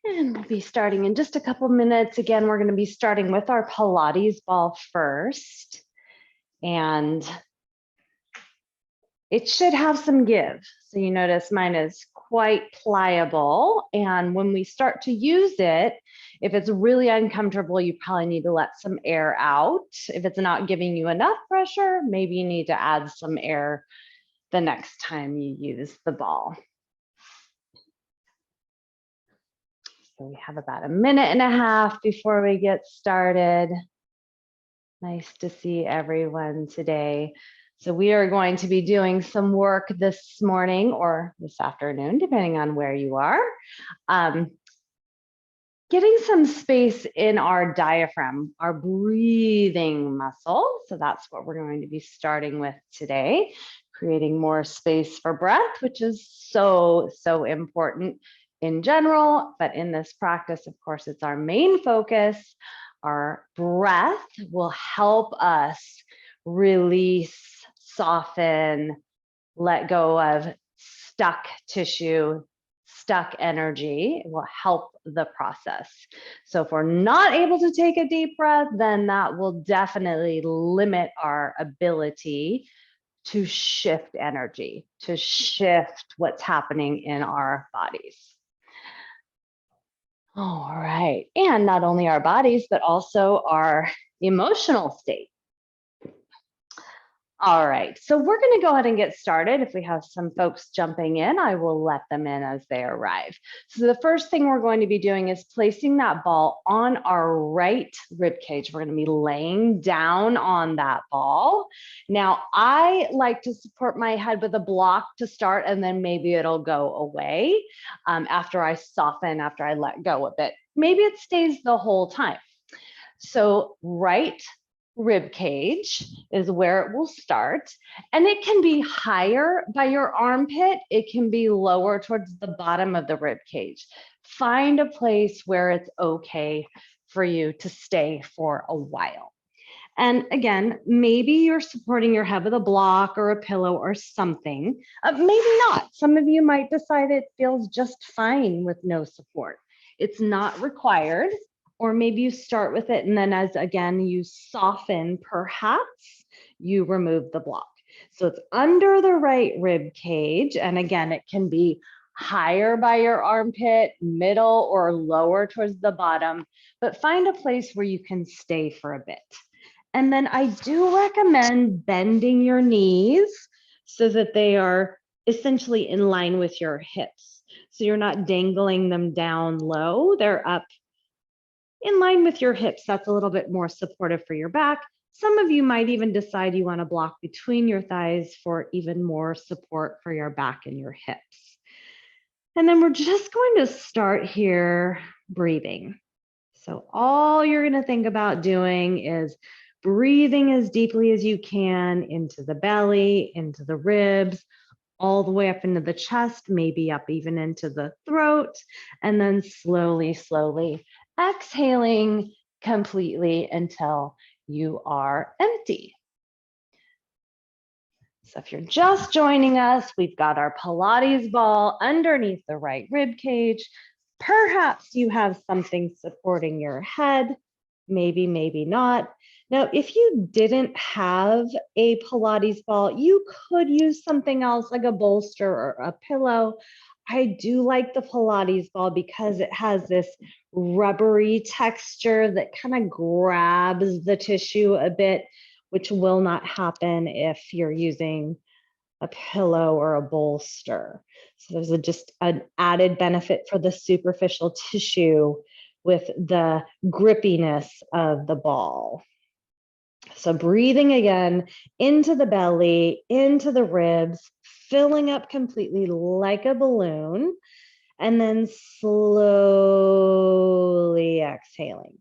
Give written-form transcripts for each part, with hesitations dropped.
And we'll be starting in just a couple minutes. Again, we're going to be starting with our Pilates ball first. And it should have some give. So you notice mine is quite pliable. And when we start to use it, if it's really uncomfortable, you probably need to let some air out. If it's not giving you enough pressure, maybe you need to add some air the next time you use the ball. So we have about a minute and a half before we get started. Nice to see everyone today. So we are going to be doing some work this morning or this afternoon, depending on where you are. Getting some space in our diaphragm, our breathing muscle. So that's what we're going to be starting with today, creating more space for breath, which is so important in general, but in this practice, of course, it's our main focus. Our breath will help us release, soften, let go of stuck tissue, stuck energy. It will help the process. So if we're not able to take a deep breath, then that will definitely limit our ability to shift energy, to shift what's happening in our bodies. All right, and not only our bodies, but also our emotional state. All right, so we're going to go ahead and get started. If we have some folks jumping in, I will let them in as they arrive. So the first thing we're going to be doing is placing that ball on our right rib cage. We're going to be laying down on that ball. Now, I like to support my head with a block to start, and then maybe it'll go away after I soften, after I let go a bit. Maybe it stays the whole time. So right rib cage is where it will start, and it can be higher by your armpit. It can be lower towards the bottom of the rib cage. Find a place where it's okay for you to stay for a while. And again, maybe you're supporting your head with a block or a pillow or something. Maybe not. Some of you might decide it feels just fine with no support. It's not required. Or maybe you start with it and then as again, you soften, perhaps you remove the block. So it's under the right rib cage. And again, it can be higher by your armpit, middle or lower towards the bottom, but find a place where you can stay for a bit. And then I do recommend bending your knees so that they are essentially in line with your hips. So you're not dangling them down low, they're up in line with your hips. That's a little bit more supportive for your back. Some of you might even decide you want to block between your thighs for even more support for your back and your hips. And then we're just going to start here breathing. So all you're going to think about doing is breathing as deeply as you can into the belly, into the ribs, all the way up into the chest, maybe up even into the throat, and then slowly exhaling completely until you are empty. So if you're just joining us, we've got our Pilates ball underneath the right rib cage. Perhaps you have something supporting your head, maybe not. Now, if you didn't have a Pilates ball, you could use something else like a bolster or a pillow. I do like the Pilates ball because it has this rubbery texture that kind of grabs the tissue a bit, which will not happen if you're using a pillow or a bolster. So there's just an added benefit for the superficial tissue with the grippiness of the ball. So breathing again into the belly, into the ribs, filling up completely like a balloon, and then slowly exhaling.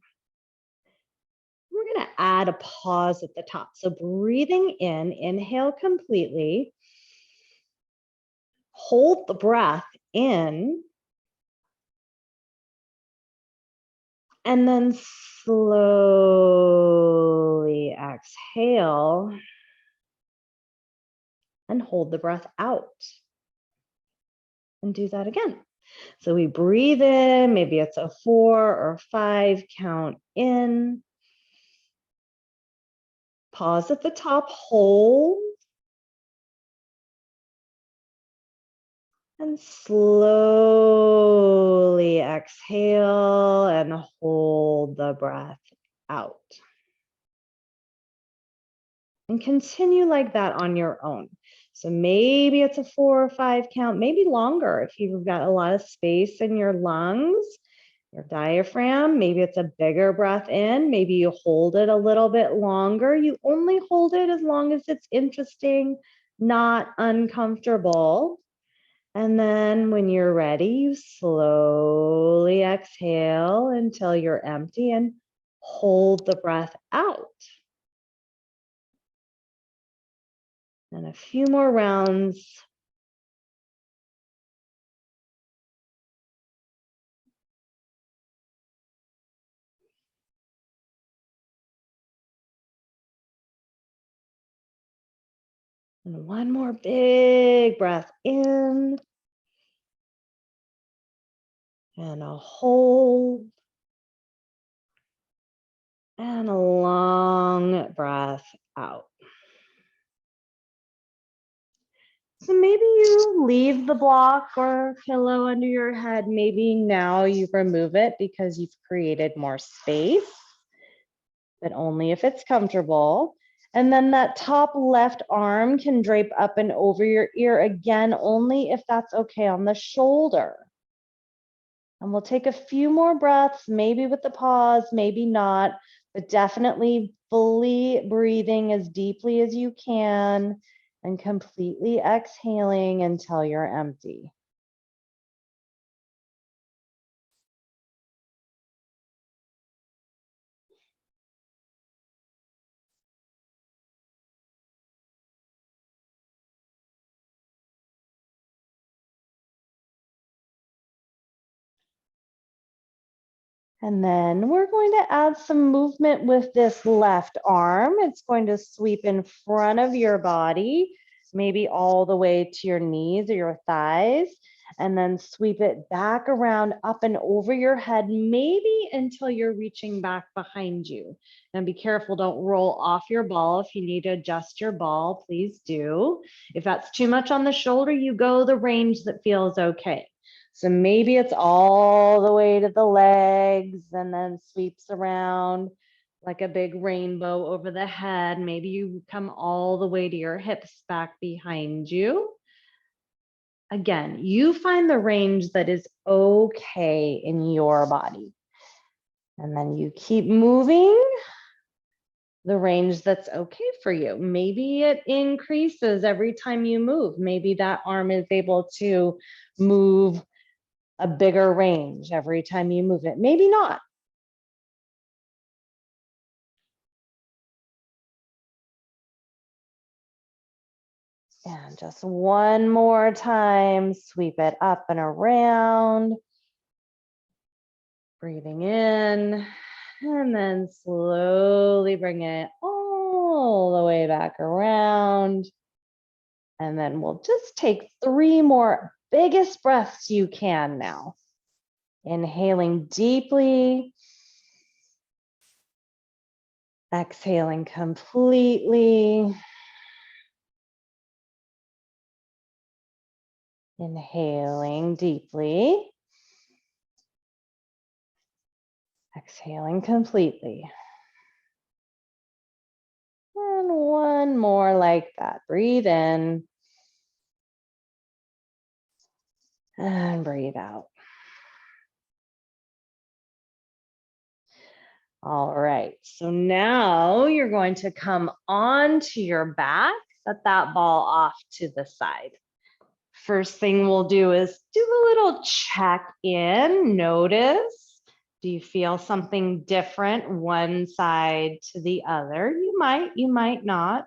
We're going to add a pause at the top. So breathing in, inhale completely, hold the breath in, and then slowly exhale and hold the breath out. And do that again. So we breathe in, maybe it's a 4 or 5 count in. Pause at the top, hold. And slowly exhale and hold the breath out. And continue like that on your own. So maybe it's a 4 or 5 count, maybe longer if you've got a lot of space in your lungs, your diaphragm. Maybe it's a bigger breath in. Maybe you hold it a little bit longer. You only hold it as long as it's interesting, not uncomfortable. And then when you're ready, you slowly exhale until you're empty and hold the breath out. And a few more rounds. And one more big breath in. And a hold. And a long breath out. So maybe you leave the block or pillow under your head. Maybe now you remove it because you've created more space, but only if it's comfortable. And then that top left arm can drape up and over your ear again, only if that's okay on the shoulder. And we'll take a few more breaths, maybe with the pause, maybe not, but definitely fully breathing as deeply as you can and completely exhaling until you're empty. And then we're going to add some movement with this left arm. It's going to sweep in front of your body, maybe all the way to your knees or your thighs, and then sweep it back around up and over your head, maybe until you're reaching back behind you. And be careful, don't roll off your ball. If you need to adjust your ball, please do. If that's too much on the shoulder, you go the range that feels okay. So maybe it's all the way to the legs and then sweeps around like a big rainbow over the head. Maybe you come all the way to your hips back behind you. Again, you find the range that is okay in your body. And then you keep moving the range that's okay for you. Maybe it increases every time you move. Maybe that arm is able to move a bigger range every time you move it. Maybe not. And just one more time, sweep it up and around. Breathing in, and then slowly bring it all the way back around. And then we'll just take 3 more biggest breaths you can now. Inhaling deeply. Exhaling completely. Inhaling deeply. Exhaling completely. And one more like that. Breathe in. And breathe out. All right, so now you're going to come onto your back, set that ball off to the side. First thing we'll do is do a little check in, notice. Do you feel something different one side to the other? You might not.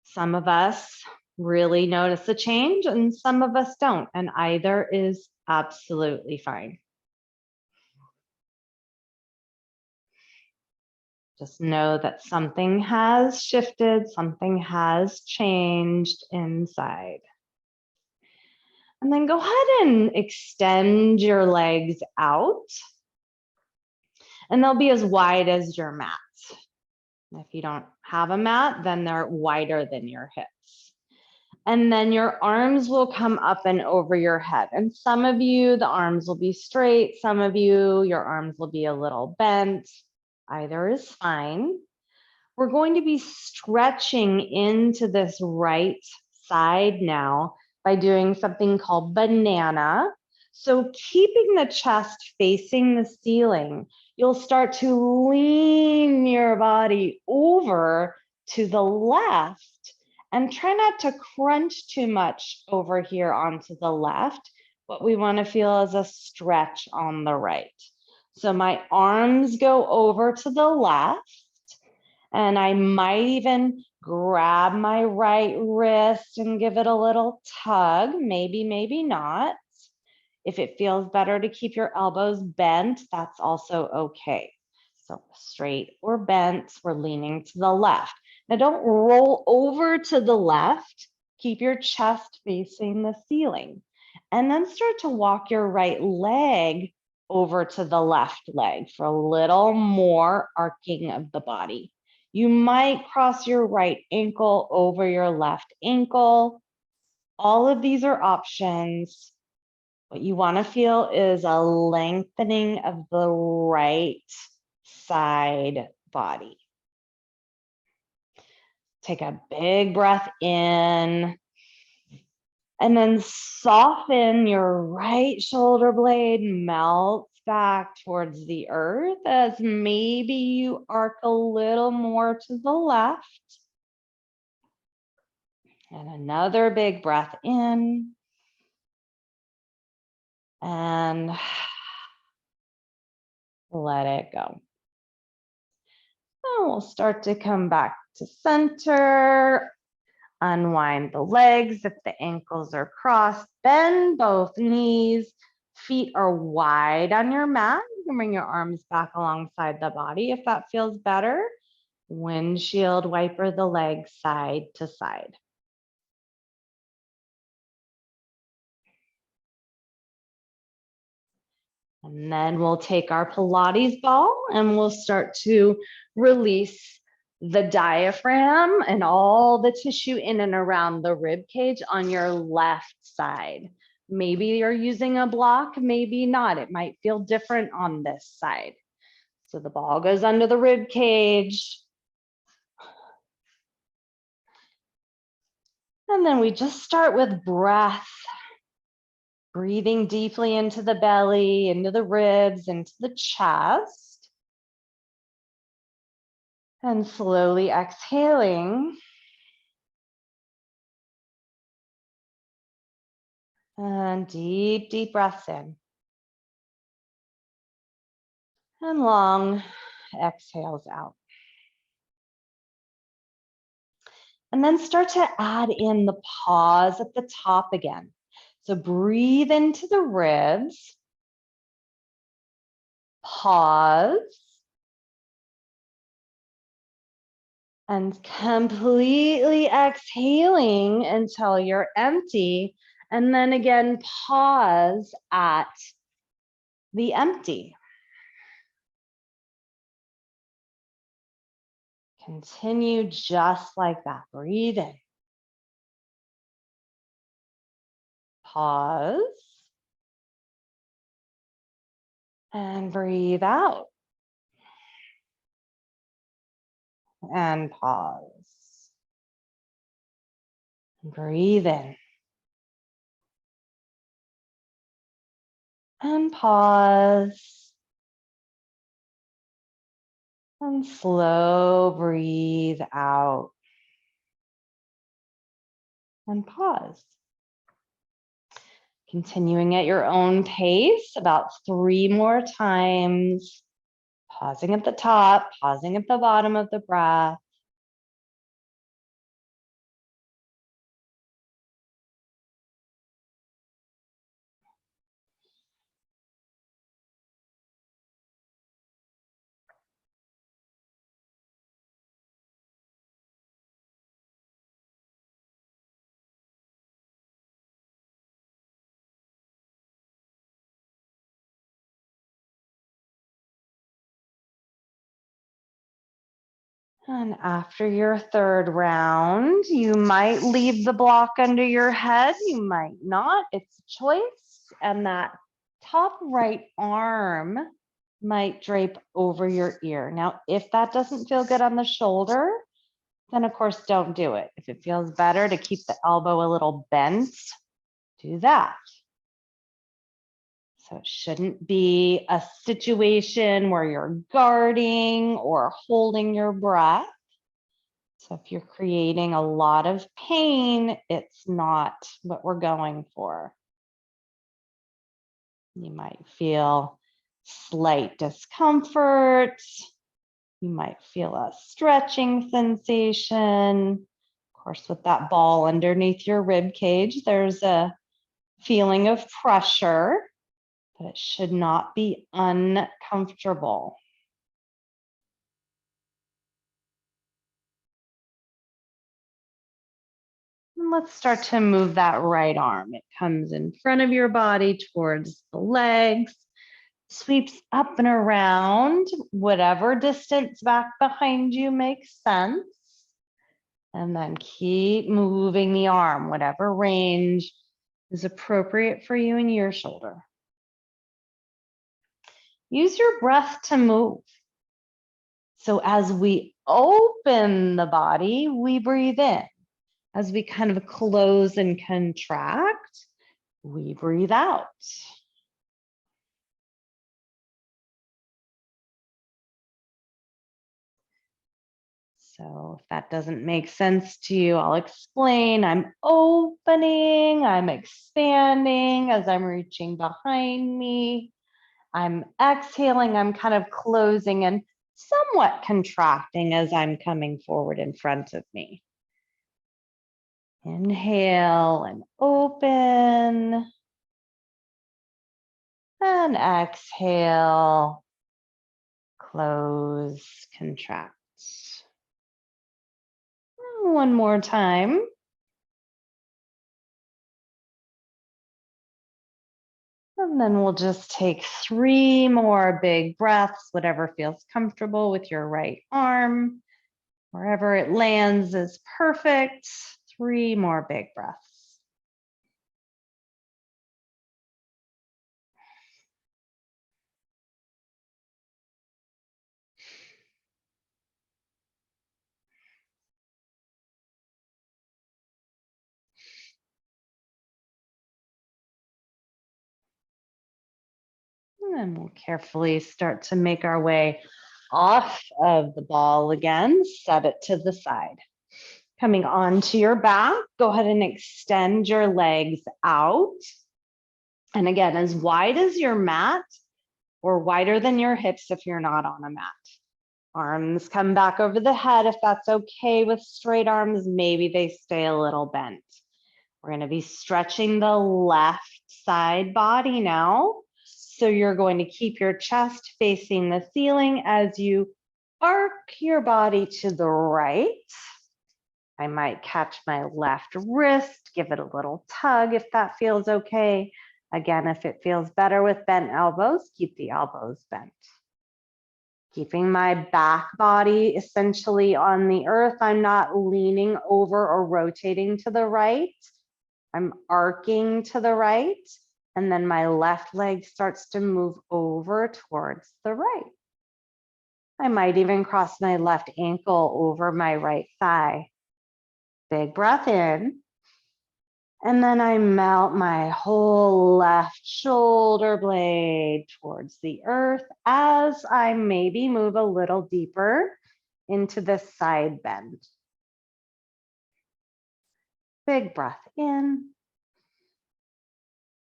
Some of us really notice a change and some of us don't, and either is absolutely fine. Just know that something has shifted, something has changed inside. And then go ahead and extend your legs out. And they'll be as wide as your mat. If you don't have a mat, then they're wider than your hips. And then your arms will come up and over your head. And some of you, the arms will be straight. Some of you, your arms will be a little bent. Either is fine. We're going to be stretching into this right side now by doing something called banana. So keeping the chest facing the ceiling, you'll start to lean your body over to the left and try not to crunch too much over here onto the left. What we want to feel is a stretch on the right. So my arms go over to the left, and I might even grab my right wrist and give it a little tug, maybe, maybe not. If it feels better to keep your elbows bent, that's also okay. So straight or bent, we're leaning to the left. Now don't roll over to the left. Keep your chest facing the ceiling. And then start to walk your right leg over to the left leg for a little more arcing of the body. You might cross your right ankle over your left ankle. All of these are options. What you want to feel is a lengthening of the right side body. Take a big breath in, and then soften your right shoulder blade, melts back towards the earth as maybe you arc a little more to the left. And another big breath in. And let it go. And we'll start to come back to center. Unwind the legs if the ankles are crossed. Bend both knees. Feet are wide on your mat. You can bring your arms back alongside the body if that feels better. Windshield wiper the legs side to side. And then we'll take our Pilates ball and we'll start to release the diaphragm and all the tissue in and around the rib cage on your left side. Maybe you're using a block, maybe not. It might feel different on this side. So the ball goes under the rib cage. And then we just start with breath. Breathing deeply into the belly, into the ribs, into the chest. And slowly exhaling. And deep, deep breaths in. And long exhales out. And then start to add in the pause at the top again. So breathe into the ribs. Pause. And completely exhaling until you're empty. And then again, pause at the empty. Continue just like that. Breathe in. Pause. And breathe out. And pause. Breathe in. And pause. And slow breathe out. And pause. Continuing at your own pace, about 3 more times. Pausing at the top, pausing at the bottom of the breath. And after your third round, you might leave the block under your head. You might not. It's a choice. And that top right arm might drape over your ear. Now, if that doesn't feel good on the shoulder, then of course don't do it. If it feels better to keep the elbow a little bent, do that. So it shouldn't be a situation where you're guarding or holding your breath. So if you're creating a lot of pain, it's not what we're going for. You might feel slight discomfort. You might feel a stretching sensation. Of course, with that ball underneath your rib cage, there's a feeling of pressure, but it should not be uncomfortable. And let's start to move that right arm. It comes in front of your body towards the legs, sweeps up and around, whatever distance back behind you makes sense. And then keep moving the arm, whatever range is appropriate for you and your shoulder. Use your breath to move. So as we open the body, we breathe in. As we kind of close and contract, we breathe out. So if that doesn't make sense to you, I'll explain. I'm opening, I'm expanding as I'm reaching behind me. I'm exhaling, I'm kind of closing and somewhat contracting as I'm coming forward in front of me. Inhale and open. And exhale, close, contract. One more time. And then we'll just take 3 more big breaths, whatever feels comfortable with your right arm. Wherever it lands is perfect. 3 more big breaths. And then we'll carefully start to make our way off of the ball again, set it to the side. Coming onto your back, go ahead and extend your legs out. And again, as wide as your mat or wider than your hips if you're not on a mat. Arms come back over the head if that's okay with straight arms. Maybe they stay a little bent. We're going to be stretching the left side body now. So you're going to keep your chest facing the ceiling as you arc your body to the right. I might catch my left wrist, give it a little tug if that feels okay. Again, if it feels better with bent elbows, keep the elbows bent. Keeping my back body essentially on the earth. I'm not leaning over or rotating to the right. I'm arcing to the right. And then my left leg starts to move over towards the right. I might even cross my left ankle over my right thigh. Big breath in. And then I melt my whole left shoulder blade towards the earth as I maybe move a little deeper into this side bend. Big breath in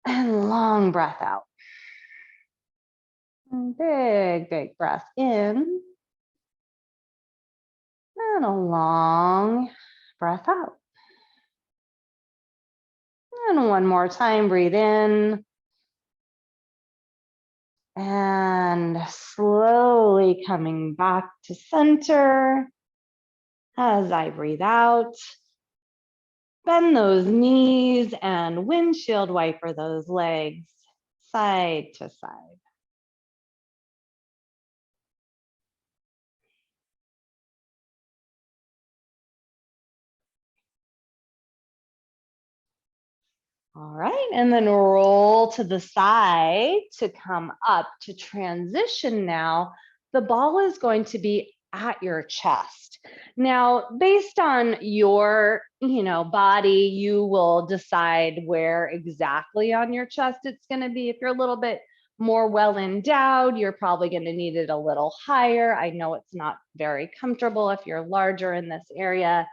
and long breath out. And big breath in and a long breath out. And one more time, breathe in. And slowly coming back to center as I breathe out. Bend those knees and windshield wiper those legs side to side. All right, and then roll to the side to come up to transition now. The ball is going to be at your chest. Now, based on your, body, you will decide where exactly on your chest it's going to be. If you're a little bit more well endowed, you're probably going to need it a little higher. I know it's not very comfortable if you're larger in this area.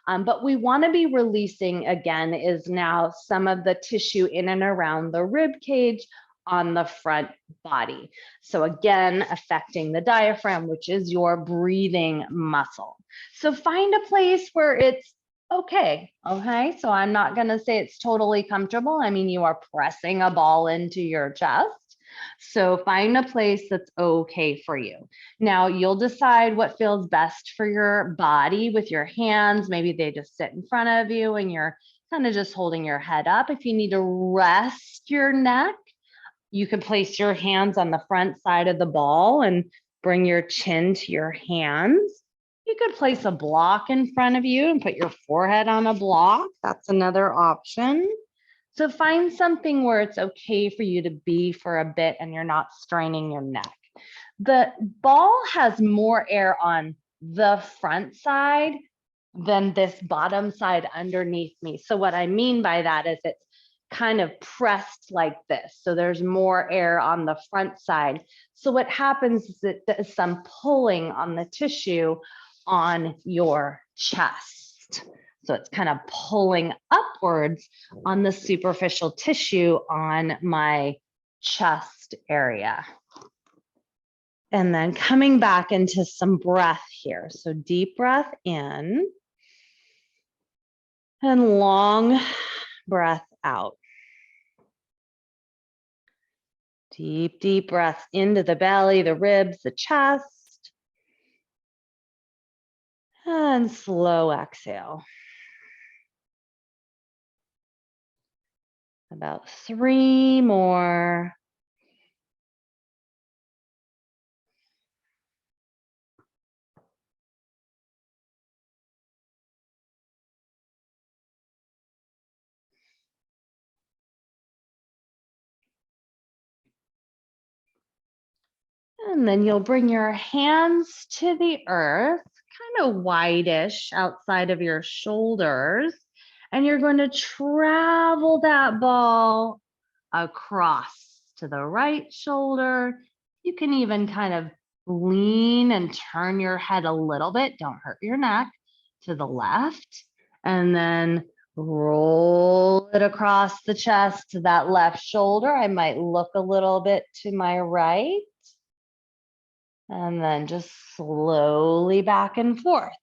But we want to be releasing again is now some of the tissue in and around the rib cage on the front body. So again, affecting the diaphragm, which is your breathing muscle. So find a place where it's okay. Okay. So I'm not going to say it's totally comfortable. I mean, you are pressing a ball into your chest. So find a place that's okay for you. Now you'll decide what feels best for your body with your hands. Maybe they just sit in front of you and you're kind of just holding your head up. If you need to rest your neck, you can place your hands on the front side of the ball and bring your chin to your hands. You could place a block in front of you and put your forehead on a block. That's another option. So find something where it's okay for you to be for a bit and you're not straining your neck. The ball has more air on the front side than this bottom side underneath me. So what I mean by that is it's kind of pressed like this. So there's more air on the front side. So what happens is it does some pulling on the tissue on your chest. So it's kind of pulling upwards on the superficial tissue on my chest area. And then coming back into some breath here. So deep breath in and long breath out. Deep, deep breath into the belly, the ribs, the chest. And slow exhale. About 3 more. And then you'll bring your hands to the earth, kind of wideish outside of your shoulders. And you're going to travel that ball across to the right shoulder. You can even kind of lean and turn your head a little bit. Don't hurt your neck to the left. And then roll it across the chest to that left shoulder. I might look a little bit to my right. And then just slowly back and forth.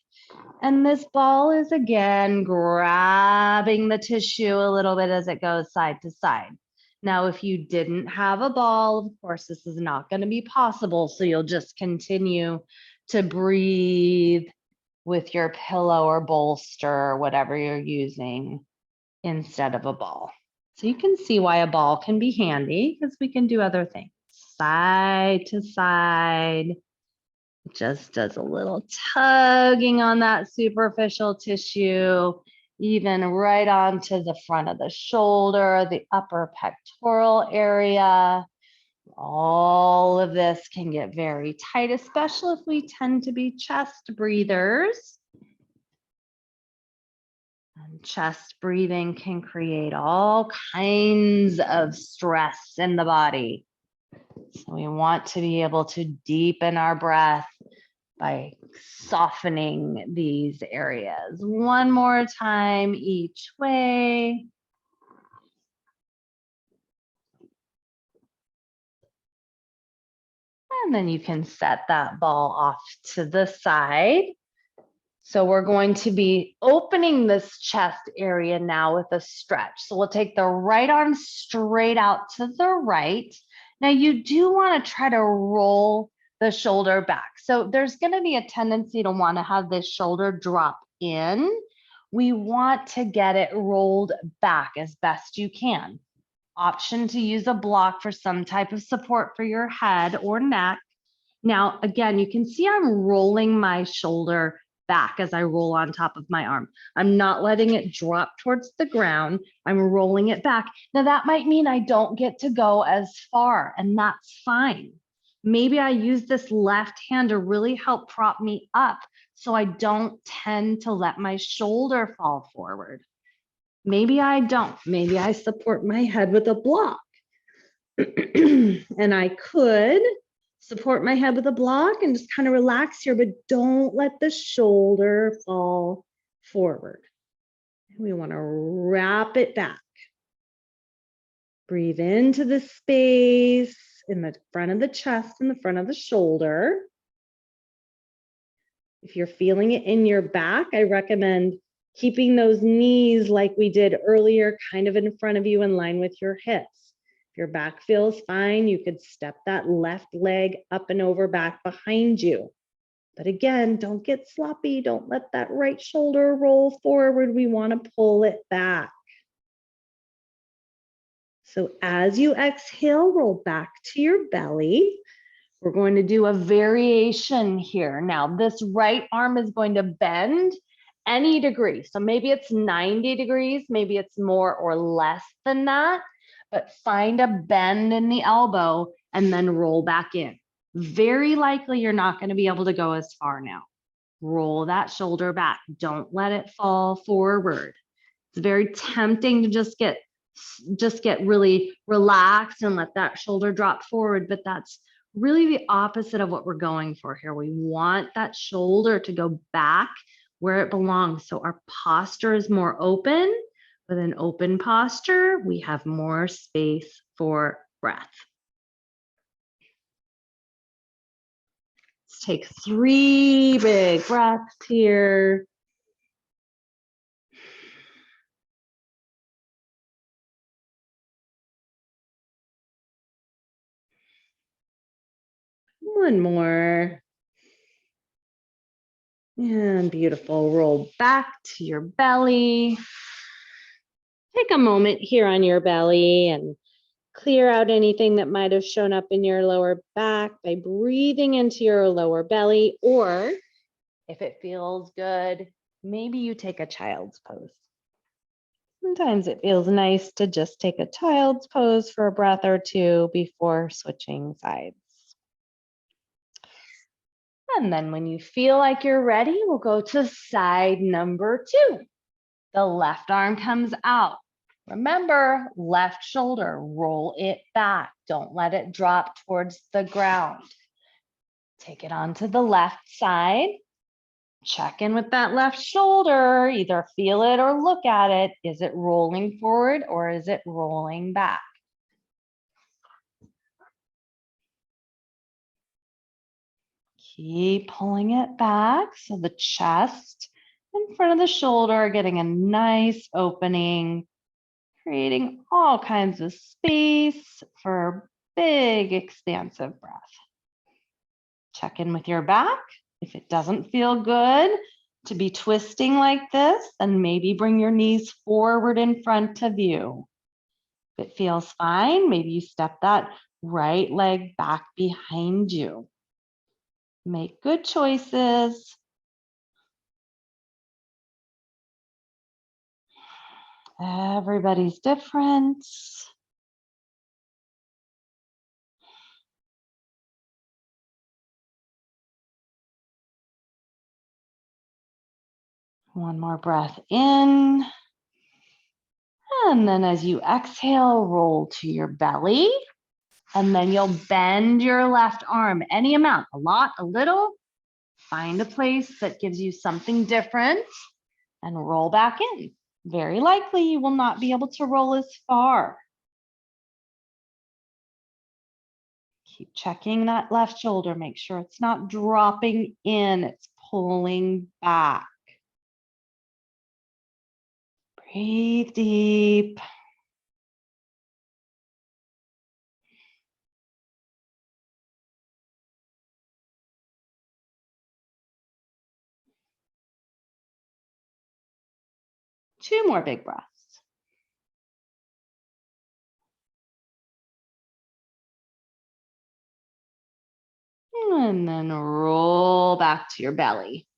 And this ball is again grabbing the tissue a little bit as it goes side to side. Now, if you didn't have a ball, of course, this is not going to be possible. So you'll just continue to breathe with your pillow or bolster or whatever you're using instead of a ball. So you can see why a ball can be handy because we can do other things. Side to side. It just does a little tugging on that superficial tissue, even right onto the front of the shoulder, the upper pectoral area. All of this can get very tight, especially if we tend to be chest breathers. And chest breathing can create all kinds of stress in the body. So we want to be able to deepen our breath by softening these areas. One more time each way. And then you can set that ball off to the side. So we're going to be opening this chest area now with a stretch. So we'll take the right arm straight out to the right. Now you do want to try to roll the shoulder back. So there's going to be a tendency to want to have this shoulder drop in. We want to get it rolled back as best you can. Option to use a block for some type of support for your head or neck. Now, again, you can see I'm rolling my shoulder back as I roll on top of my arm. I'm not letting it drop towards the ground. I'm rolling it back. Now that might mean I don't get to go as far, and that's fine. Maybe I use this left hand to really help prop me up so I don't tend to let my shoulder fall forward. Maybe I don't. Maybe I support my head with a block. And I could support my head with a block and just kind of relax here, but don't let the shoulder fall forward. We want to wrap it back. Breathe into the space in the front of the chest and the front of the shoulder. If you're feeling it in your back, I recommend keeping those knees like we did earlier, kind of in front of you in line with your hips. If your back feels fine, you could step that left leg up and over back behind you. But again, don't get sloppy. Don't let that right shoulder roll forward. We want to pull it back. So as you exhale, roll back to your belly. We're going to do a variation here. Now, this right arm is going to bend any degree. So maybe it's 90 degrees, maybe it's more or less than that, but find a bend in the elbow and then roll back in. Very likely you're not going to be able to go as far now. Roll that shoulder back. Don't let it fall forward. It's very tempting to just get really relaxed and let that shoulder drop forward, but that's really the opposite of what we're going for here. We want that shoulder to go back where it belongs. So our posture is more open. With an open posture, we have more space for breath. Let's take 3 big breaths here. One more. And beautiful. Roll back to your belly. Take a moment here on your belly and clear out anything that might have shown up in your lower back by breathing into your lower belly, or if it feels good, maybe you take a child's pose. Sometimes it feels nice to just take a child's pose for a breath or two before switching sides. And then when you feel like you're ready, we'll go to side number 2. The left arm comes out. Remember, left shoulder, roll it back. Don't let it drop towards the ground. Take it onto the left side. Check in with that left shoulder. Either feel it or look at it. Is it rolling forward or is it rolling back? Keep pulling it back. So the chest in front of the shoulder are getting a nice opening, creating all kinds of space for big, expansive breath. Check in with your back. If it doesn't feel good to be twisting like this, then maybe bring your knees forward in front of you. If it feels fine, maybe you step that right leg back behind you. Make good choices. Everybody's different. One more breath in. And then as you exhale, roll to your belly. And then you'll bend your left arm any amount, a lot, a little. Find a place that gives you something different and roll back in. Very likely you will not be able to roll as far. Keep checking that left shoulder. Make sure it's not dropping in, it's pulling back. Breathe deep. Two more big breaths. And then roll back to your belly.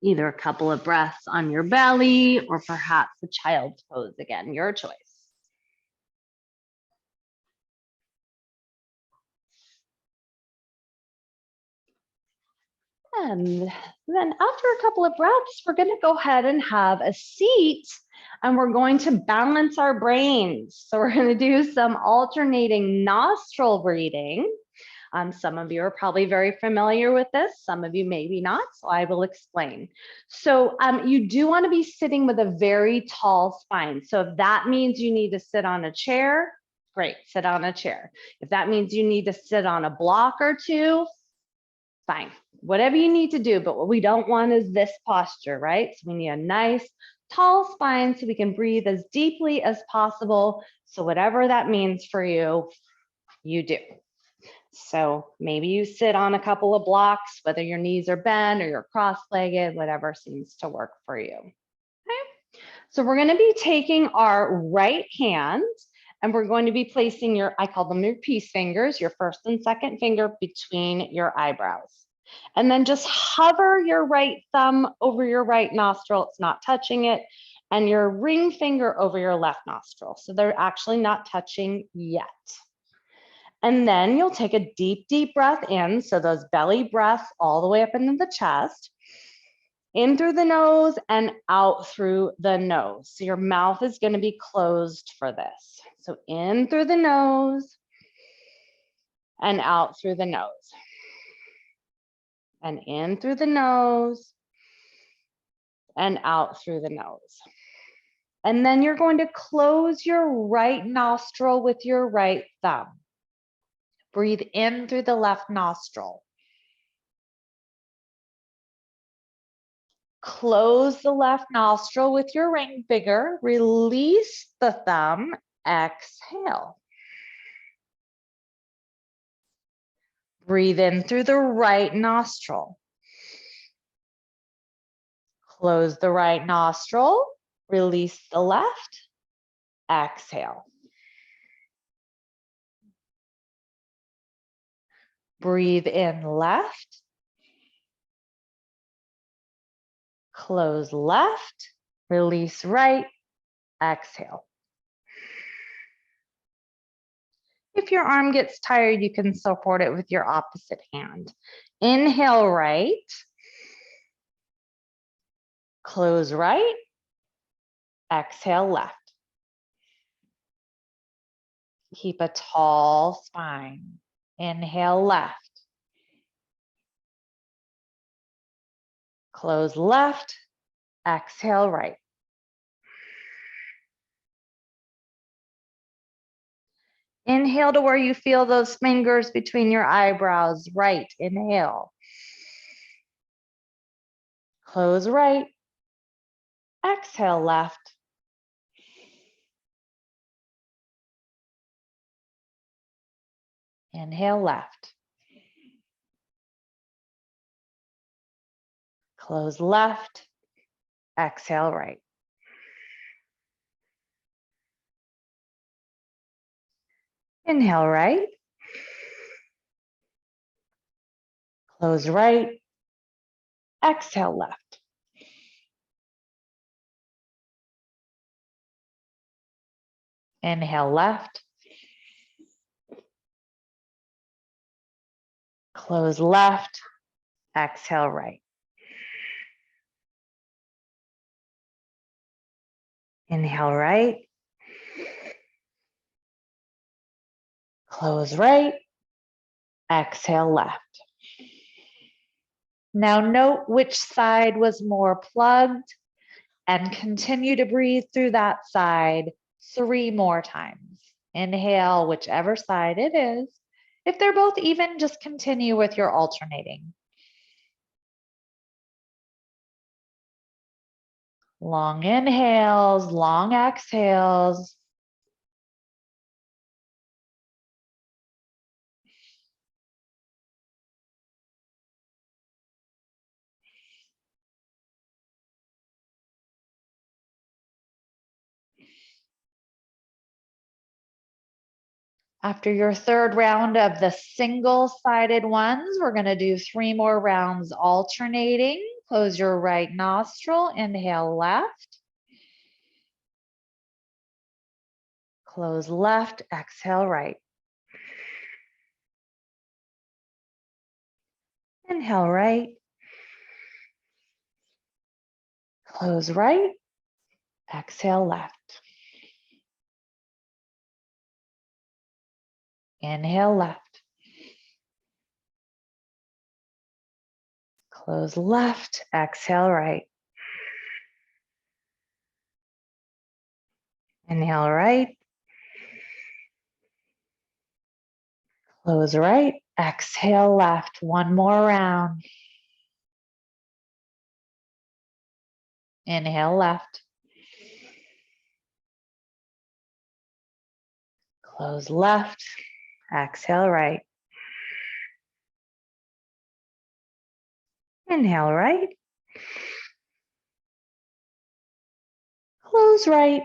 Either a couple of breaths on your belly or perhaps a child's pose again, your choice. And then after a couple of breaths, we're going to go ahead and have a seat and we're going to balance our brains. So we're going to do some alternating nostril breathing. Some of you are probably very familiar with this. Some of you maybe not, so I will explain. So you do want to be sitting with a very tall spine. So if that means you need to sit on a chair, great, sit on a chair. If that means you need to sit on a block or two, fine, whatever you need to do. But what we don't want is this posture, right? So we need a nice tall spine so we can breathe as deeply as possible. So whatever that means for you, you do. So maybe you sit on a couple of blocks, whether your knees are bent or you're cross-legged, whatever seems to work for you. Okay. So we're going to be taking our right hand and we're going to be placing your, I call them your peace fingers, your first and second finger between your eyebrows. And then just hover your right thumb over your right nostril. It's not touching it. And your ring finger over your left nostril. So they're actually not touching yet. And then you'll take a deep, deep breath in. So those belly breaths all the way up into the chest, in through the nose and out through the nose. So your mouth is going to be closed for this. So in through the nose and out through the nose. And in through the nose and out through the nose. And then you're going to close your right nostril with your right thumb. Breathe in through the left nostril. Close the left nostril with your ring finger. Release the thumb. Exhale. Breathe in through the right nostril. Close the right nostril. Release the left. Exhale. Breathe in left. Close left. Release right. Exhale. If your arm gets tired, you can support it with your opposite hand. Inhale right. Close right. Exhale left. Keep a tall spine. Inhale left. Close left. Exhale right. Inhale to where you feel those fingers between your eyebrows. Right. Inhale. Close right. Exhale left. Inhale left. Close left. Exhale right. Inhale right. Close right. Exhale left. Inhale left. Close left. Exhale right. Inhale right. Close right. Exhale left. Now note which side was more plugged and continue to breathe through that side 3 more times. Inhale, whichever side it is. If they're both even, just continue with your alternating. Long inhales, long exhales. After your third round of the single-sided ones, we're going to do 3 more rounds alternating Close your right nostril, inhale left. Close left, exhale right. Inhale right. Close right, exhale left. Inhale left. Close left, exhale right. Inhale right. Close right, exhale left. One more round. Inhale left. Close left, exhale right. Inhale right. Close right,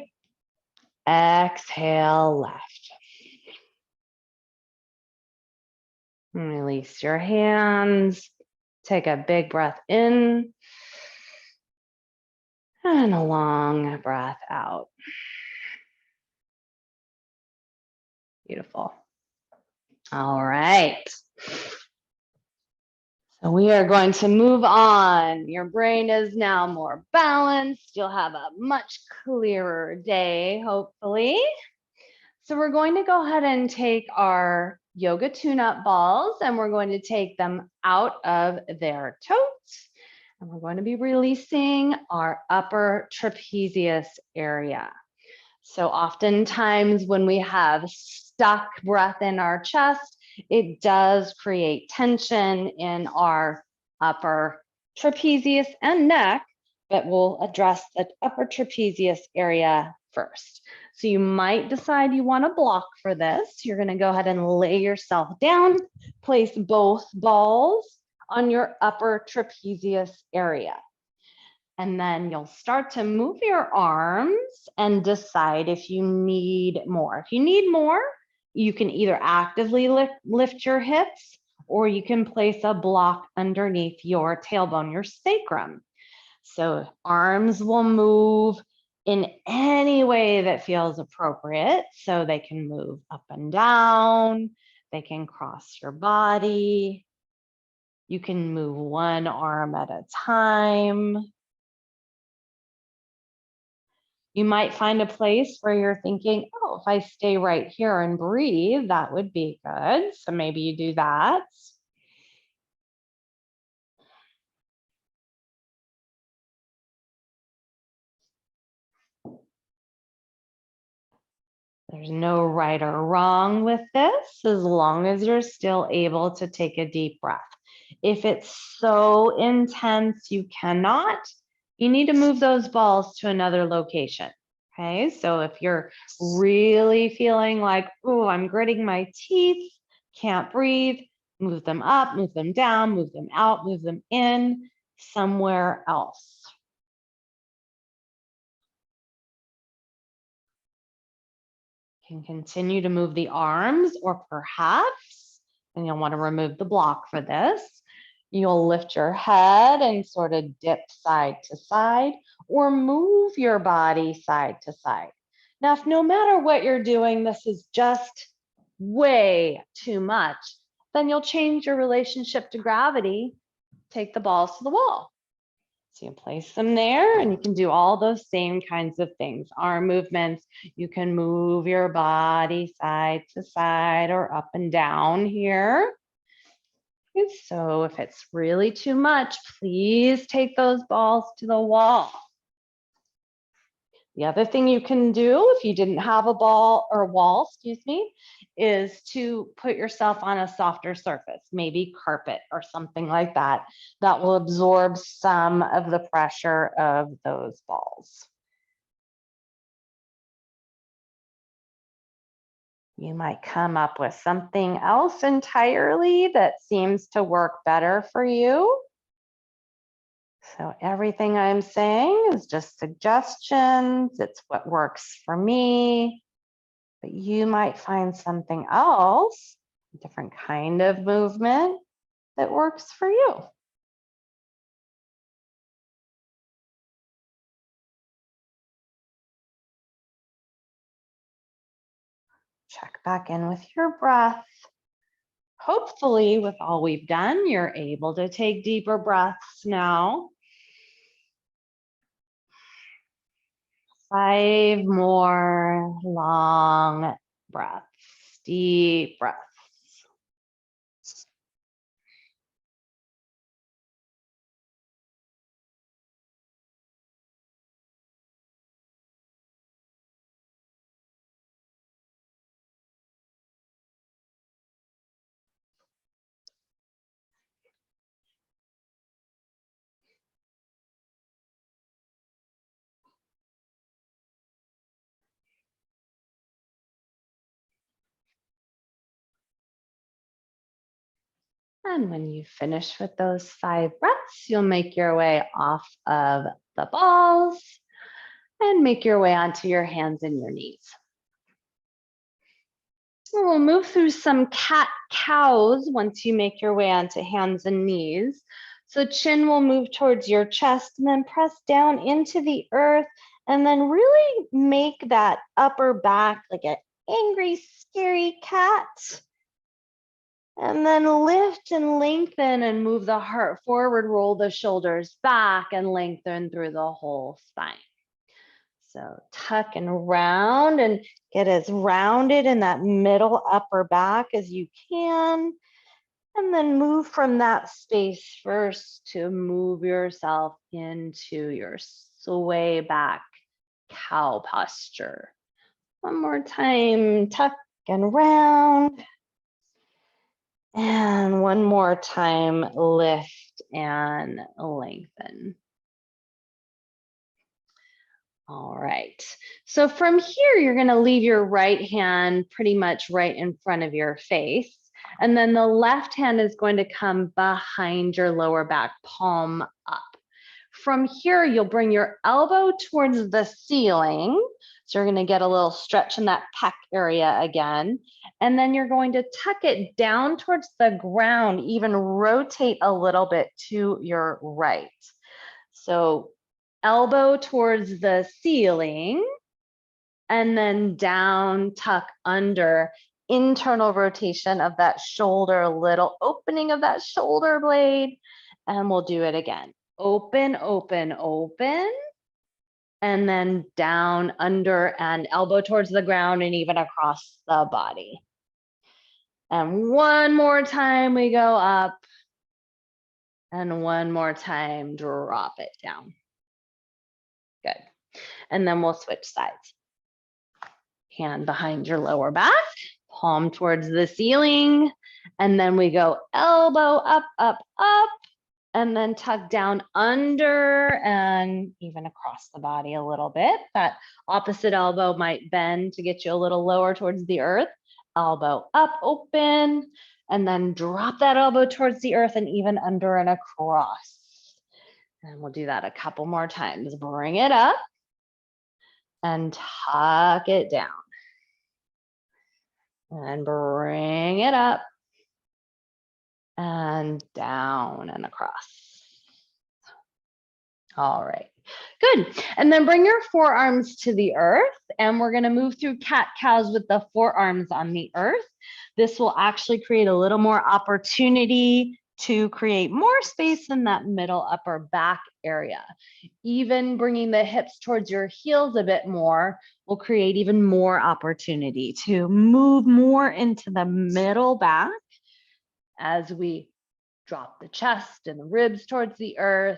exhale left. Release your hands. Take a big breath in and a long breath out. Beautiful. All right. So we are going to move on. Your brain is now more balanced. You'll have a much clearer day, hopefully. So we're going to go ahead and take our yoga tune-up balls and we're going to take them out of their totes. And we're going to be releasing our upper trapezius area. So oftentimes when we have stuck breath in our chest, it does create tension in our upper trapezius and neck, but we'll address the upper trapezius area first. So you might decide you want to block for this. You're going to go ahead and lay yourself down, place both balls on your upper trapezius area. And then you'll start to move your arms and decide if you need more. If you need more, you can either actively lift your hips or you can place a block underneath your tailbone, your sacrum. So arms will move in any way that feels appropriate. So they can move up and down, they can cross your body. You can move one arm at a time. You might find a place where you're thinking, oh, if I stay right here and breathe, that would be good. So maybe you do that. There's no right or wrong with this, as long as you're still able to take a deep breath. If it's so intense you cannot, you need to move those balls to another location. Okay, so if you're really feeling like, oh, I'm gritting my teeth, can't breathe, move them up, move them down, move them out, move them in somewhere else. You can continue to move the arms, or perhaps, and you'll want to remove the block for this, you'll lift your head and sort of dip side to side, or move your body side to side. Now, if no matter what you're doing, this is just way too much, then you'll change your relationship to gravity, take the balls to the wall. So you place them there and you can do all those same kinds of things. Arm movements, you can move your body side to side or up and down here. And so if it's really too much, please take those balls to the wall. The other thing you can do if you didn't have a ball or wall, is to put yourself on a softer surface, maybe carpet or something like that, that will absorb some of the pressure of those balls. You might come up with something else entirely that seems to work better for you. So everything I'm saying is just suggestions. It's what works for me. But you might find something else, a different kind of movement that works for you. Check back in with your breath. Hopefully, with all we've done, you're able to take deeper breaths now. 5 more long breaths, deep breaths. And when you finish with those 5 breaths, you'll make your way off of the balls and make your way onto your hands and your knees. We'll move through some cat-cows once you make your way onto hands and knees. So chin will move towards your chest and then press down into the earth and then really make that upper back like an angry, scary cat. And then lift and lengthen and move the heart forward, roll the shoulders back and lengthen through the whole spine. So tuck and round and get as rounded in that middle upper back as you can. And then move from that space first to move yourself into your sway back cow posture. One more time, tuck and round. And one more time, lift and lengthen. All right. So from here, you're going to leave your right hand pretty much right in front of your face. And then the left hand is going to come behind your lower back, palm up. From here, you'll bring your elbow towards the ceiling. So you're going to get a little stretch in that pec area again. And then you're going to tuck it down towards the ground, even rotate a little bit to your right. So elbow towards the ceiling and then down, tuck under, internal rotation of that shoulder, little opening of that shoulder blade. And we'll do it again. Open, open, open. And then down, under, and elbow towards the ground and even across the body. And one more time, we go up. And one more time, drop it down. Good. And then we'll switch sides. Hand behind your lower back, palm towards the ceiling. And then we go elbow up, up, up. And then tuck down under and even across the body a little bit. That opposite elbow might bend to get you a little lower towards the earth. Elbow up, open, and then drop that elbow towards the earth and even under and across. And we'll do that a couple more times. Bring it up and tuck it down. And bring it up and down and across. All right, good. And then bring your forearms to the earth and we're gonna move through cat-cows with the forearms on the earth. This will actually create a little more opportunity to create more space in that middle upper back area. Even bringing the hips towards your heels a bit more will create even more opportunity to move more into the middle back as we drop the chest and the ribs towards the earth.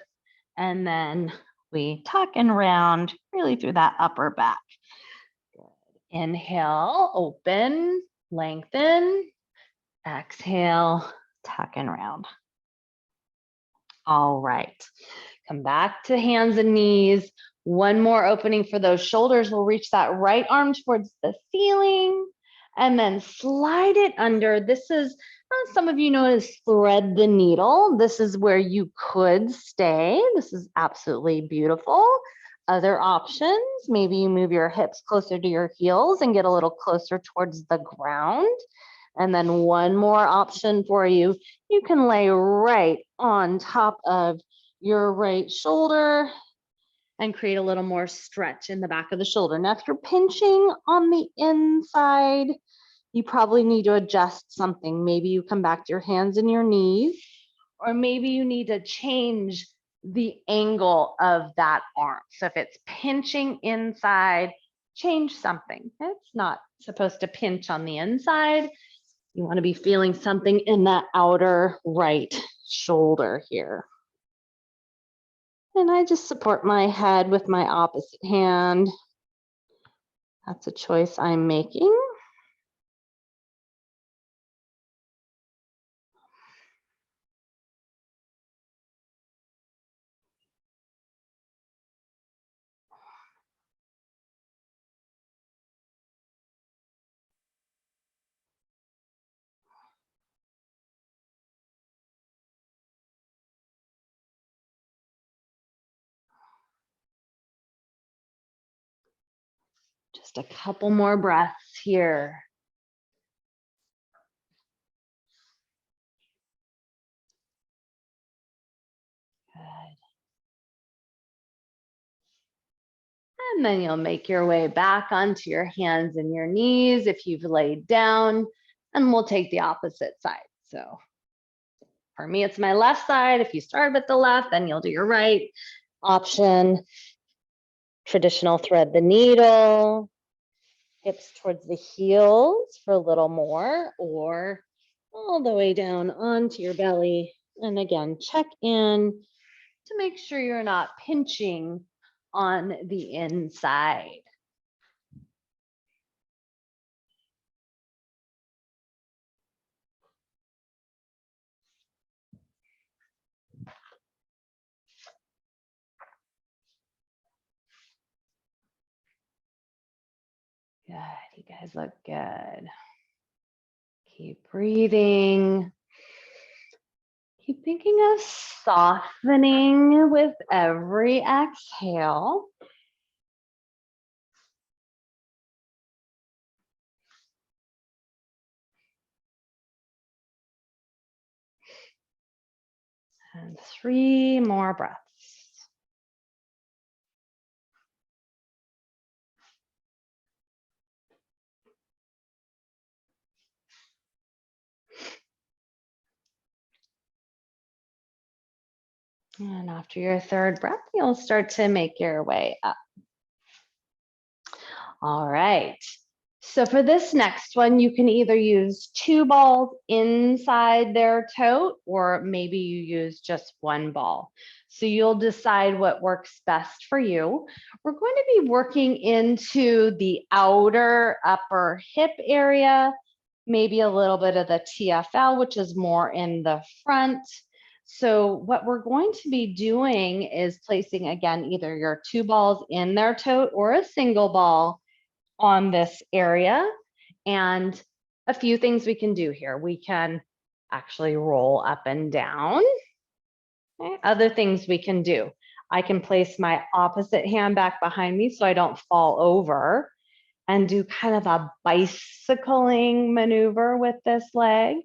And then we tuck and round really through that upper back. Good. Inhale, open, lengthen. Exhale, tuck and round. All right. Come back to hands and knees. One more opening for those shoulders. We'll reach that right arm towards the ceiling and then slide it under. This is, some of you know as thread the needle. This is where you could stay. This is absolutely beautiful. Other options, maybe you move your hips closer to your heels and get a little closer towards the ground. And then one more option for you. You can lay right on top of your right shoulder and create a little more stretch in the back of the shoulder. Now, if you're pinching on the inside, you probably need to adjust something. Maybe you come back to your hands and your knees, or maybe you need to change the angle of that arm. So if it's pinching inside, change something. It's not supposed to pinch on the inside. You want to be feeling something in that outer right shoulder here. And I just support my head with my opposite hand. That's a choice I'm making. Just a couple more breaths here. Good. And then you'll make your way back onto your hands and your knees if you've laid down, and we'll take the opposite side. So for me, it's my left side. If you start with the left, then you'll do your right option. Traditional thread the needle, hips towards the heels for a little more, or all the way down onto your belly. And again, check in to make sure you're not pinching on the inside. Good, you guys look good. Keep breathing. Keep thinking of softening with every exhale. And 3 more breaths. And after your 3rd breath, you'll start to make your way up. All right. So for this next one, you can either use 2 balls inside their tote, or maybe you use just 1 ball. So you'll decide what works best for you. We're going to be working into the outer upper hip area, maybe a little bit of the TFL, which is more in the front. So what we're going to be doing is placing, again, either your 2 balls in their tote or a single ball on this area. And a few things we can do here. We can actually roll up and down. Okay. Other things we can do. I can place my opposite hand back behind me so I don't fall over, and do kind of a bicycling maneuver with this leg.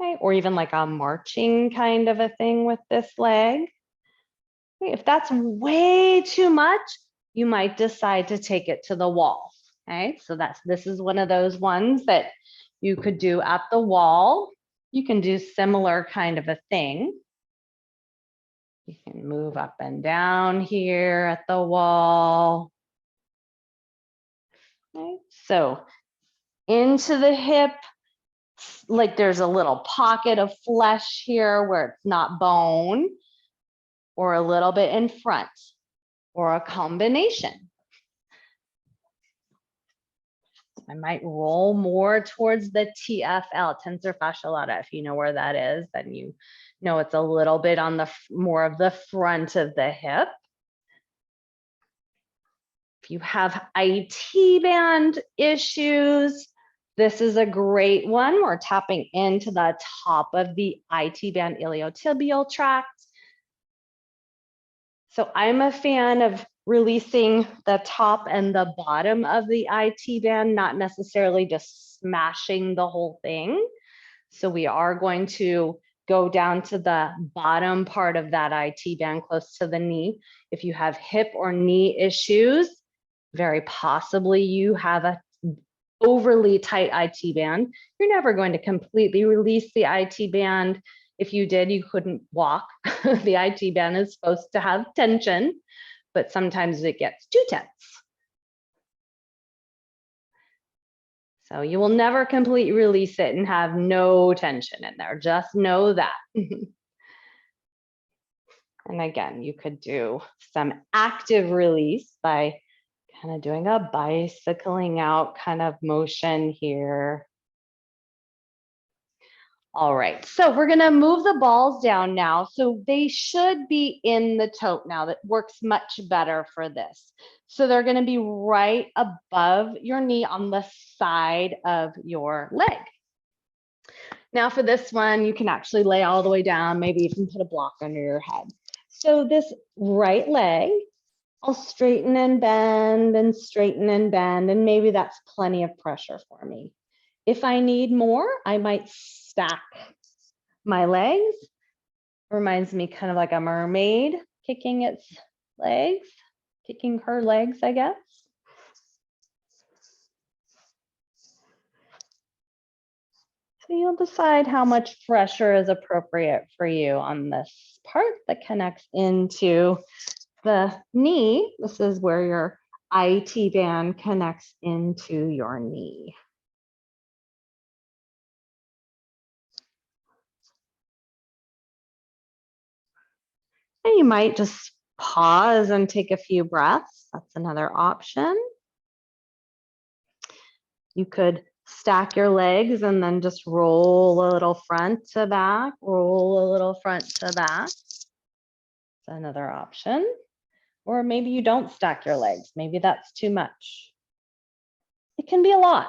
Okay. Or even like a marching kind of a thing with this leg. Okay. If that's way too much, you might decide to take it to the wall. Okay, so this is one of those ones that you could do at the wall. You can do similar kind of a thing. You can move up and down here at the wall. Okay, so into the hip, like there's a little pocket of flesh here where it's not bone, or a little bit in front, or a combination. I might roll more towards the TFL, tensor fascia lata. If you know where that is, then you know it's a little bit on the more of the front of the hip. If you have IT band issues, this is a great one. We're tapping into the top of the IT band iliotibial tract. So I'm a fan of releasing the top and the bottom of the IT band, not necessarily just smashing the whole thing. So we are going to go down to the bottom part of that IT band close to the knee. If you have hip or knee issues, very possibly you have a overly tight IT band. You're never going to completely release the IT band. If you did, you couldn't walk. The IT band is supposed to have tension, but sometimes it gets too tense. So you will never completely release it and have no tension in there. Just know that. And again, you could do some active release by kind of doing a bicycling out kind of motion here. All right, so we're gonna move the balls down now. So they should be in the tote now. That works much better for this. So they're gonna be right above your knee on the side of your leg. Now for this one, you can actually lay all the way down, maybe even put a block under your head. So this right leg, I'll straighten and bend and straighten and bend, and maybe that's plenty of pressure for me. If I need more, I might stack my legs. Reminds me kind of like a mermaid kicking its legs, kicking her legs, I guess. So you'll decide how much pressure is appropriate for you on this part that connects into the knee. This is where your IT band connects into your knee. And you might just pause and take a few breaths. That's another option. You could stack your legs and then just roll a little front to back, roll a little front to back. That's another option. Or maybe you don't stack your legs. Maybe that's too much. It can be a lot.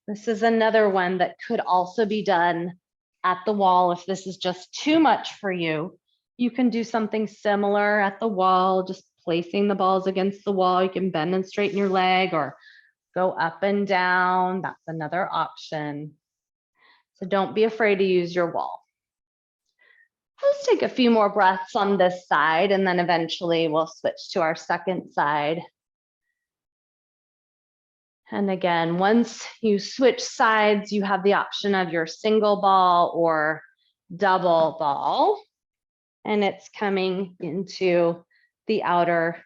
This is another one that could also be done at the wall. If this is just too much for you, you can do something similar at the wall, just placing the balls against the wall. You can bend and straighten your leg or go up and down. That's another option. So don't be afraid to use your wall. Let's take a few more breaths on this side, and then eventually we'll switch to our second side. And again, once you switch sides, you have the option of your single ball or double ball. And it's coming into the outer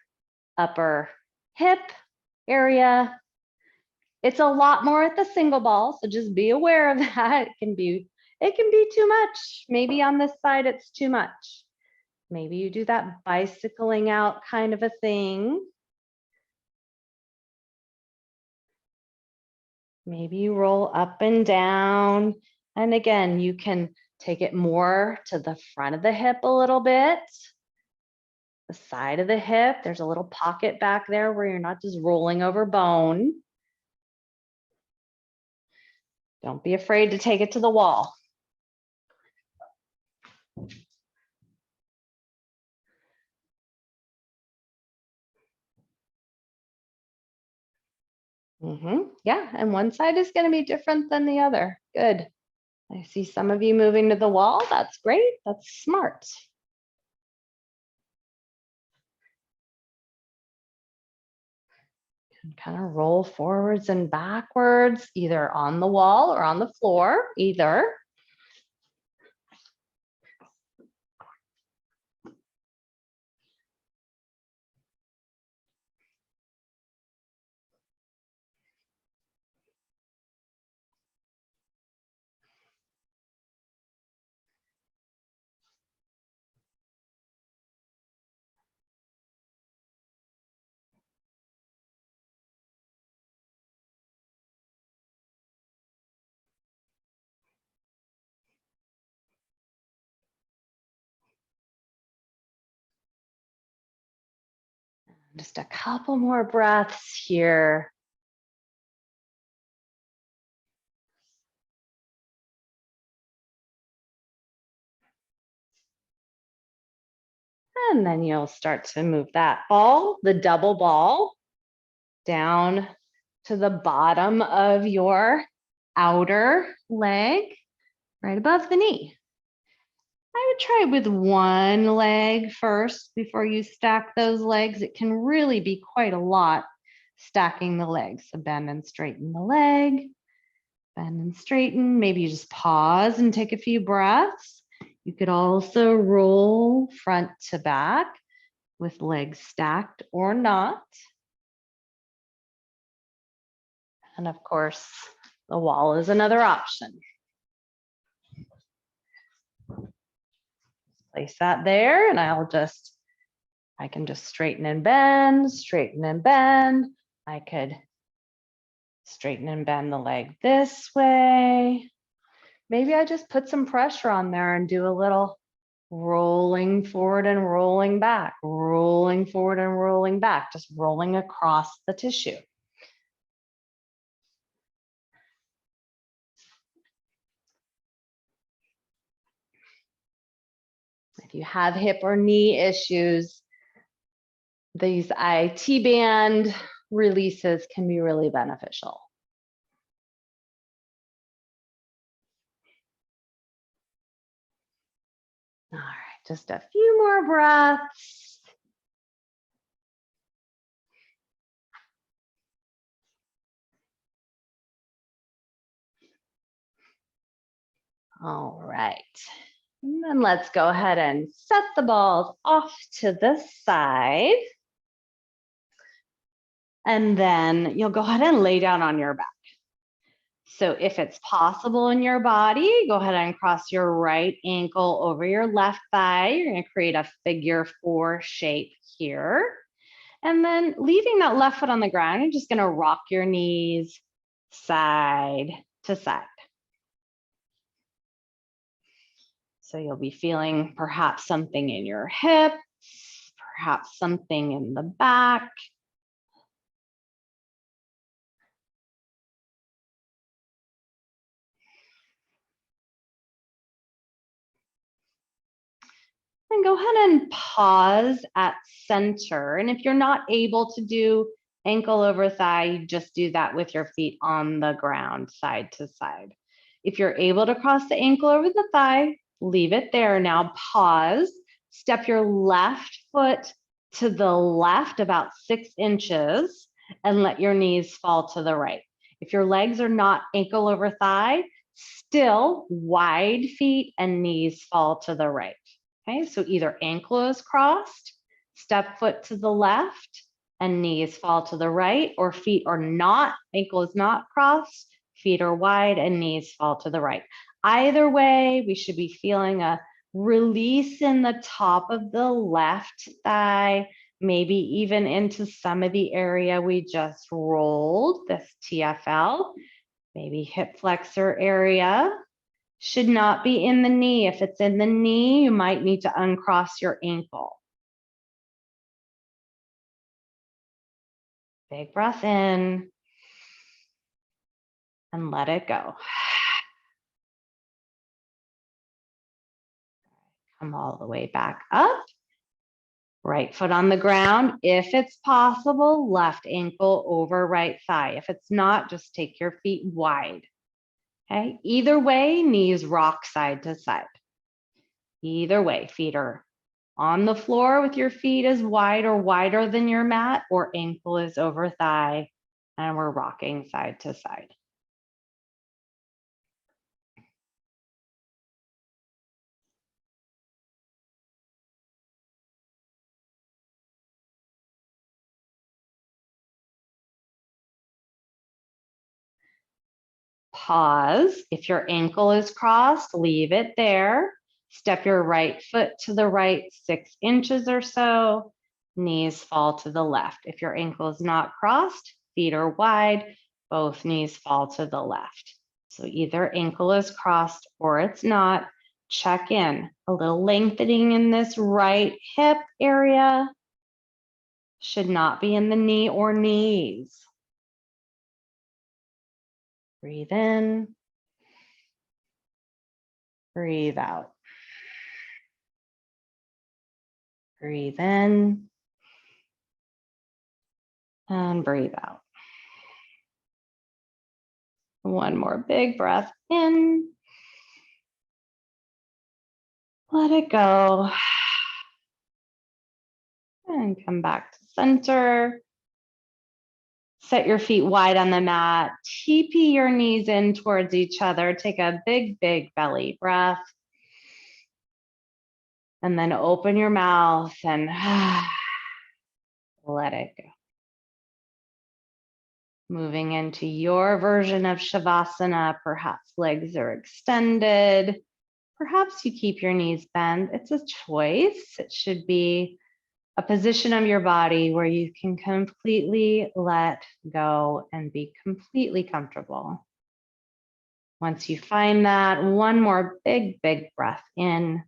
upper hip area. It's a lot more at the single ball, so just be aware of that. It can be too much. Maybe on this side it's too much. Maybe you do that bicycling out kind of a thing. Maybe you roll up and down. And again, you can take it more to the front of the hip a little bit. The side of the hip, there's a little pocket back there where you're not just rolling over bone. Don't be afraid to take it to the wall. Yeah, and one side is going to be different than the other. Good. I see some of you moving to the wall. That's great. That's smart. And kind of roll forwards and backwards, either on the wall or on the floor, either. Just a couple more breaths here. And then you'll start to move that ball, the double ball, down to the bottom of your outer leg, right above the knee. I would try with one leg first before you stack those legs. It can really be quite a lot stacking the legs. So bend and straighten the leg, bend and straighten. Maybe you just pause and take a few breaths. You could also roll front to back with legs stacked or not. And of course, the wall is another option. Place that there and I can just straighten and bend, straighten and bend. I could straighten and bend the leg this way. Maybe I just put some pressure on there and do a little rolling forward and rolling back, rolling forward and rolling back, just rolling across the tissue. If you have hip or knee issues, these IT band releases can be really beneficial. All right, just a few more breaths. All right, and then let's go ahead and set the balls off to the side. And then you'll go ahead and lay down on your back. So if it's possible in your body, go ahead and cross your right ankle over your left thigh. You're going to create a figure 4 shape here. And then leaving that left foot on the ground, you're just going to rock your knees side to side. So you'll be feeling perhaps something in your hips, perhaps something in the back. And go ahead and pause at center. And if you're not able to do ankle over thigh, you just do that with your feet on the ground, side to side. If you're able to cross the ankle over the thigh, leave it there. Now pause, step your left foot to the left about 6 inches and let your knees fall to the right. If your legs are not ankle over thigh, still wide feet and knees fall to the right. Okay, so either ankle is crossed, step foot to the left, and knees fall to the right, or feet are not, ankle is not crossed, feet are wide, and knees fall to the right. Either way, we should be feeling a release in the top of the left thigh, maybe even into some of the area we just rolled, this TFL, maybe hip flexor area. Should not be in the knee. If it's in the knee, you might need to uncross your ankle. Big breath in and let it go. Come all the way back up. Right foot on the ground. If it's possible, left ankle over right thigh. If it's not, just take your feet wide. Okay, either way, knees rock side to side. Either way, feet are on the floor with your feet as wide or wider than your mat, or ankle is over thigh, and we're rocking side to side. Pause. If your ankle is crossed, leave it there. Step your right foot to the right 6 inches or so. Knees fall to the left. If your ankle is not crossed, feet are wide, both knees fall to the left. So either ankle is crossed or it's not. Check in. A little lengthening in this right hip area. Should not be in the knee or knees. Breathe in. Breathe out. Breathe in. And breathe out. One more big breath in. Let it go. And come back to center. Set your feet wide on the mat. TP your knees in towards each other. Take a big, big belly breath. And then open your mouth and let it go. Moving into your version of Shavasana, perhaps legs are extended. Perhaps you keep your knees bent. It's a choice. It should be a position of your body where you can completely let go and be completely comfortable. Once you find that, one more big, big breath in.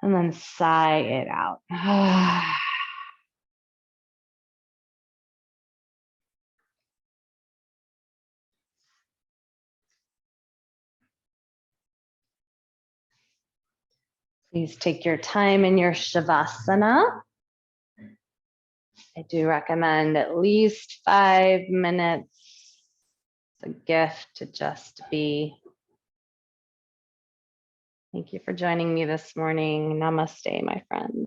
And then sigh it out. Please take your time in your Shavasana. I do recommend at least 5 minutes. It's a gift to just be. Thank you for joining me this morning. Namaste, my friends.